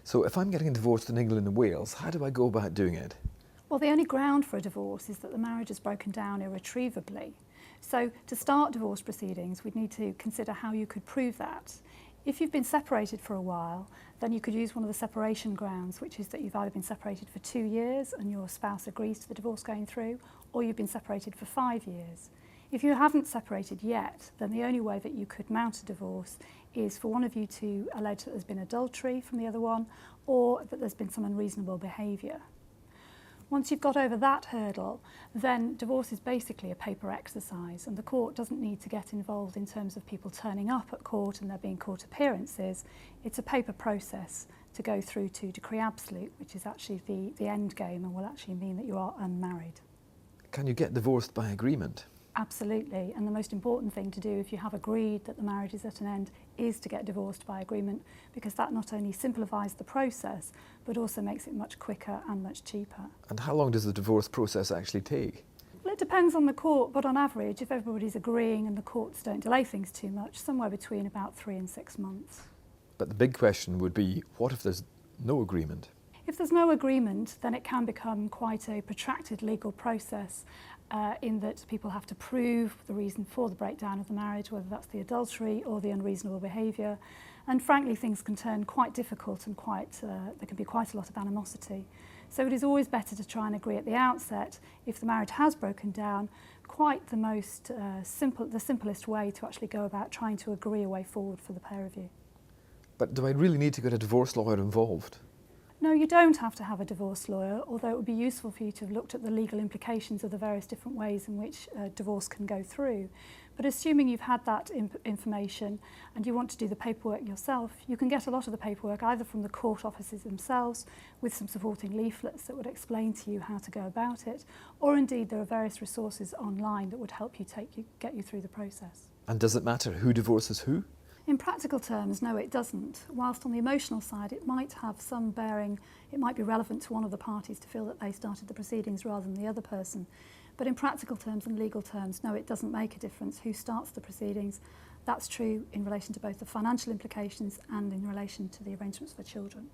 So if I'm getting divorced in England and Wales, how do I go about doing it? Well, the only ground for a divorce is that the marriage has broken down irretrievably. So to start divorce proceedings, we'd need to consider how you could prove that. If you've been separated for a while, then you could use one of the separation grounds, which is that you've either been separated for 2 years and your spouse agrees to the divorce going through, or you've been separated for 5 years. If you haven't separated yet, then the only way that you could mount a divorce is for one of you to allege that there's been adultery from the other one, or that there's been some unreasonable behaviour. Once you've got over that hurdle, then divorce is basically a paper exercise, and the court doesn't need to get involved in terms of people turning up at court and there being court appearances. It's a paper process to go through to decree absolute, which is actually the end game and will actually mean that you are unmarried. Can you get divorced by agreement? Absolutely, and the most important thing to do if you have agreed that the marriage is at an end is to get divorced by agreement, because that not only simplifies the process but also makes it much quicker and much cheaper. And how long does the divorce process actually take? Well, it depends on the court, but on average, if everybody's agreeing and the courts don't delay things too much, somewhere between about 3 and 6 months. But the big question would be, what if there's no agreement? If there's no agreement, then it can become quite a protracted legal process, in that people have to prove the reason for the breakdown of the marriage, whether that's the adultery or the unreasonable behaviour. And frankly, things can turn quite difficult and there can be quite a lot of animosity. So it is always better to try and agree at the outset, if the marriage has broken down, quite the simplest way to actually go about trying to agree a way forward for the pair of you. But do I really need to get a divorce lawyer involved? No, you don't have to have a divorce lawyer, although it would be useful for you to have looked at the legal implications of the various different ways in which divorce can go through. But assuming you've had that information and you want to do the paperwork yourself, you can get a lot of the paperwork either from the court offices themselves with some supporting leaflets that would explain to you how to go about it, or indeed there are various resources online that would help you get you through the process. And does it matter who divorces who? In practical terms, no, it doesn't. Whilst on the emotional side, it might have some bearing, it might be relevant to one of the parties to feel that they started the proceedings rather than the other person. But in practical terms and legal terms, no, it doesn't make a difference who starts the proceedings. That's true in relation to both the financial implications and in relation to the arrangements for children.